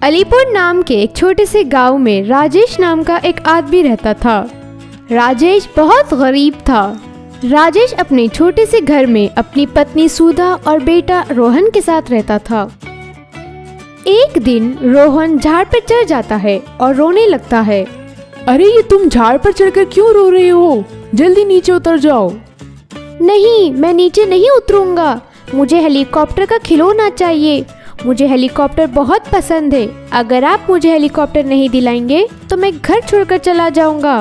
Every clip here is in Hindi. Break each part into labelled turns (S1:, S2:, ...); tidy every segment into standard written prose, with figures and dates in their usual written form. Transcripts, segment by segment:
S1: अलीपुर नाम के एक छोटे से गांव में राजेश नाम का एक आदमी रहता था। राजेश बहुत गरीब था। राजेश अपने छोटे से घर में अपनी पत्नी सुधा और बेटा रोहन के साथ रहता था। एक दिन रोहन झाड़ पर चढ़ जाता है और रोने लगता है।
S2: अरे ये तुम झाड़ पर चढ़कर क्यों रो रहे हो? जल्दी नीचे उतर जाओ।
S1: नहीं, मैं नीचे नहीं उतरूंगा। मुझे हेलीकॉप्टर का खिलौना चाहिए। मुझे हेलीकॉप्टर बहुत पसंद है। अगर आप मुझे हेलीकॉप्टर नहीं दिलाएंगे तो मैं घर छोड़कर चला जाऊंगा।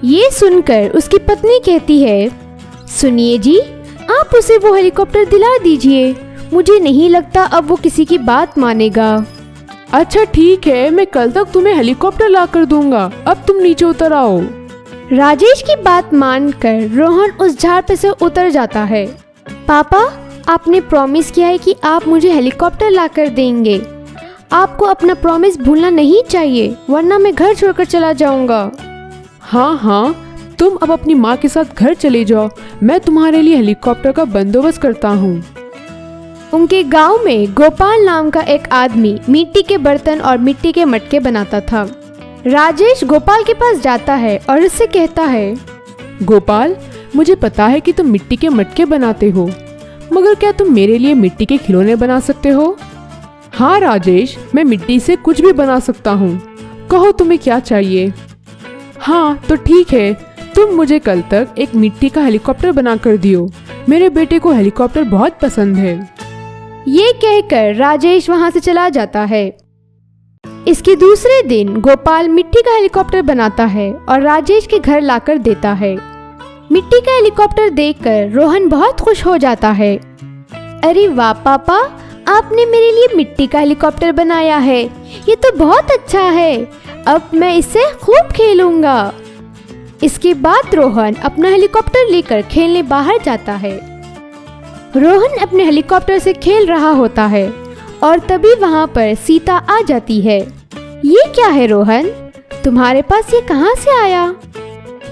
S1: ये सुनकर उसकी पत्नी कहती है, सुनिए जी, आप उसे वो हेलीकॉप्टर दिला दीजिए। मुझे नहीं लगता अब वो किसी की बात मानेगा।
S2: अच्छा ठीक है, मैं कल तक तुम्हें हेलीकॉप्टर ला कर दूंगा। अब तुम नीचे उतर आओ।
S1: राजेश की बात मानकर रोहन उस झाड़ पे से उतर जाता है। पापा, आपने प्रॉमिस किया है कि आप मुझे हेलीकॉप्टर ला कर देंगे। आपको अपना प्रॉमिस भूलना नहीं चाहिए, वरना मैं घर छोड़कर चला जाऊंगा।
S2: हाँ हाँ, तुम अब अपनी माँ के साथ घर चले जाओ। मैं तुम्हारे लिए हेलीकॉप्टर का बंदोबस्त करता हूँ।
S1: उनके गांव में गोपाल नाम का एक आदमी मिट्टी के बर्तन और मिट्टी के मटके बनाता था। राजेश गोपाल के पास जाता है और उससे कहता है,
S2: गोपाल, मुझे पता है कि तुम मिट्टी के मटके बनाते हो, मगर क्या तुम मेरे लिए मिट्टी के खिलौने बना सकते हो? हाँ राजेश, मैं मिट्टी से कुछ भी बना सकता हूँ। कहो तुम्हें क्या चाहिए? हाँ तो ठीक है, तुम मुझे कल तक एक मिट्टी का हेलीकॉप्टर बना कर दियो। मेरे बेटे को हेलीकॉप्टर बहुत पसंद है।
S1: ये कहकर राजेश वहाँ से चला जाता है। इसके दूसरे दिन गोपाल मिट्टी का हेलीकॉप्टर बनाता है और राजेश के घर लाकर देता है। मिट्टी का हेलीकॉप्टर देखकर रोहन बहुत खुश हो जाता है। अरे वाह पापा, आपने मेरे लिए मिट्टी का हेलीकॉप्टर बनाया है। ये तो बहुत अच्छा है। अब मैं इससे खूब खेलूंगा। इसके बाद रोहन अपना हेलीकॉप्टर लेकर खेलने बाहर जाता है। रोहन अपने हेलीकॉप्टर से खेल रहा होता है और तभी वहाँ पर सीता आ जाती है। ये क्या है रोहन, तुम्हारे पास ये कहाँ से आया?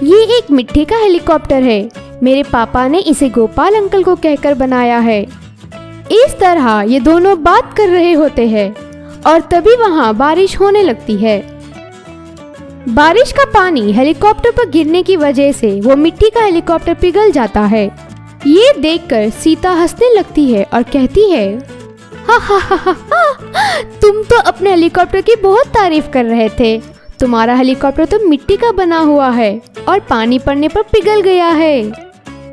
S1: ये एक मिट्टी का हेलीकॉप्टर है। मेरे पापा ने इसे गोपाल अंकल को कहकर बनाया है। इस तरह ये दोनों बात कर रहे होते हैं और तभी वहाँ बारिश होने लगती है। बारिश का पानी हेलीकॉप्टर पर गिरने की वजह से वो मिट्टी का हेलीकॉप्टर पिघल जाता है। ये देखकर सीता हंसने लगती है और कहती है, हा हा हा हा, तुम तो अपने हेलीकॉप्टर की बहुत तारीफ कर रहे थे। तुम्हारा हेलीकॉप्टर तो मिट्टी का बना हुआ है और पानी पड़ने पर पिघल गया है।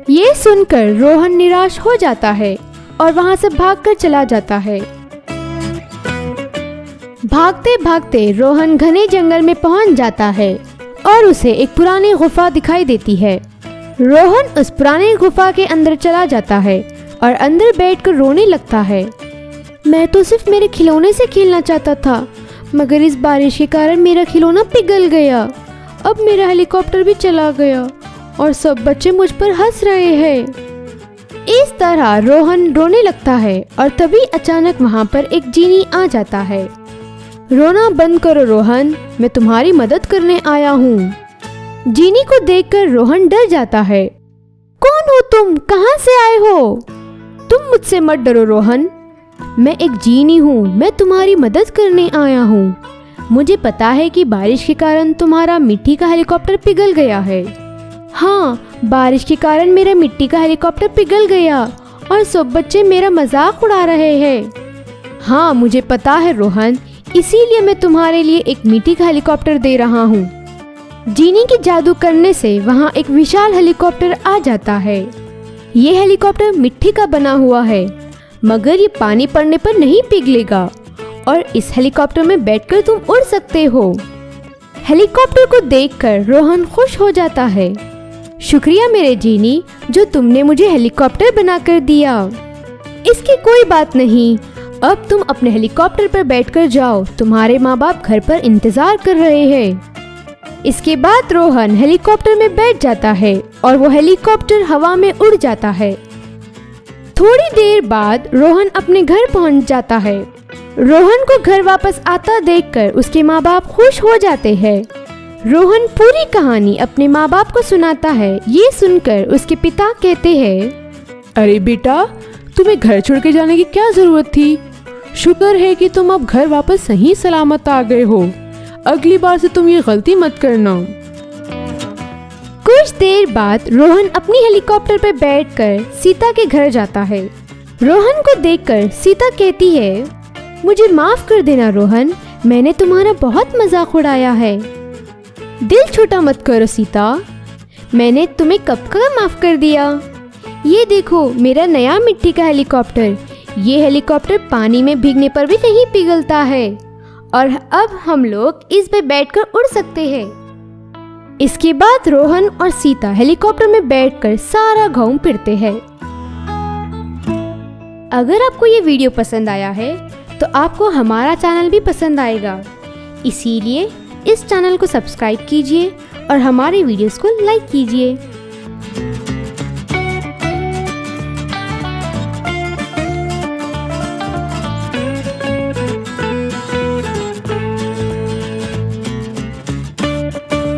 S1: ये सुनकर रोहन निराश हो जाता है और वहाँ से भागकर चला जाता है। भागते भागते रोहन घने जंगल में पहुंच जाता है और उसे एक पुरानी गुफा दिखाई देती है। रोहन उस पुरानी गुफा के अंदर चला जाता है और अंदर बैठकर रोने लगता है। मैं तो सिर्फ मेरे खिलौने से खेलना चाहता था, मगर इस बारिश के कारण मेरा खिलौना पिघल गया। अब मेरा हेलीकॉप्टर भी चला गया और सब बच्चे मुझ पर हंस रहे हैं। इस तरह रोहन रोने लगता है और तभी अचानक वहाँ पर एक जीनी आ जाता है। रोना बंद करो रोहन, मैं तुम्हारी मदद करने आया हूँ। जीनी को देखकर रोहन डर जाता है। कौन हो तुम? कहाँ से आए हो? तुम मुझसे मत डरो रोहन, मैं एक जीनी हूँ। मैं तुम्हारी मदद करने आया हूँ। मुझे पता है कि बारिश के कारण तुम्हारा मिट्टी का हेलीकॉप्टर पिघल गया है। हाँ, बारिश के कारण मेरा मिट्टी का हेलीकॉप्टर पिघल गया और सब बच्चे मेरा मजाक उड़ा रहे हैं। हाँ मुझे पता है रोहन, इसीलिए मैं तुम्हारे लिए एक मिट्टी का हेलीकॉप्टर दे रहा हूँ। जीनी के जादू करने से वहाँ एक विशाल हेलीकॉप्टर आ जाता है। ये हेलीकॉप्टर मिट्टी का बना हुआ है, मगर ये पानी पड़ने पर नहीं पिघलेगा और इस हेलीकॉप्टर में बैठकर तुम उड़ सकते हो। हेलीकॉप्टर को देखकर रोहन खुश हो जाता है। शुक्रिया मेरे जीनी, जो तुमने मुझे हेलीकॉप्टर बनाकर दिया। इसकी कोई बात नहीं, अब तुम अपने हेलीकॉप्टर पर बैठकर जाओ। तुम्हारे माँ बाप घर पर इंतजार कर रहे हैं। इसके बाद रोहन हेलीकॉप्टर में बैठ जाता है और वो हेलीकॉप्टर हवा में उड़ जाता है। थोड़ी देर बाद रोहन अपने घर पहुंच जाता है। रोहन को घर वापस आता देखकर उसके माँ बाप खुश हो जाते हैं। रोहन पूरी कहानी अपने माँ बाप को सुनाता है। ये सुनकर उसके पिता कहते हैं,
S2: अरे बेटा, तुम्हें घर छोड़ के जाने की क्या जरूरत थी? शुक्र है कि तुम अब घर वापस सही सलामत आ गए हो। अगली बार से तुम ये गलती मत करना।
S1: कुछ देर बाद रोहन अपनी हेलीकॉप्टर पर बैठकर सीता के घर जाता है। रोहन को देखकर सीता कहती है, मुझे माफ कर देना रोहन, मैंने तुम्हारा बहुत मजाक उड़ाया है। दिल छोटा मत करो सीता, मैंने तुम्हें कब का माफ कर दिया। ये देखो मेरा नया मिट्टी का हेलीकॉप्टर। ये हेलीकॉप्टर पानी में भीगने पर भी नहीं पिघलता है और अब हम लोग इस पे बैठकर उड़ सकते हैं। इसके बाद रोहन और सीता हेलीकॉप्टर में बैठकर सारा गांव फिरते हैं। अगर आपको ये वीडियो पसंद आया है तो आपको हमारा चैनल भी पसंद आएगा, इसीलिए इस चैनल को सब्सक्राइब कीजिए और हमारे वीडियोस को लाइक कीजिए।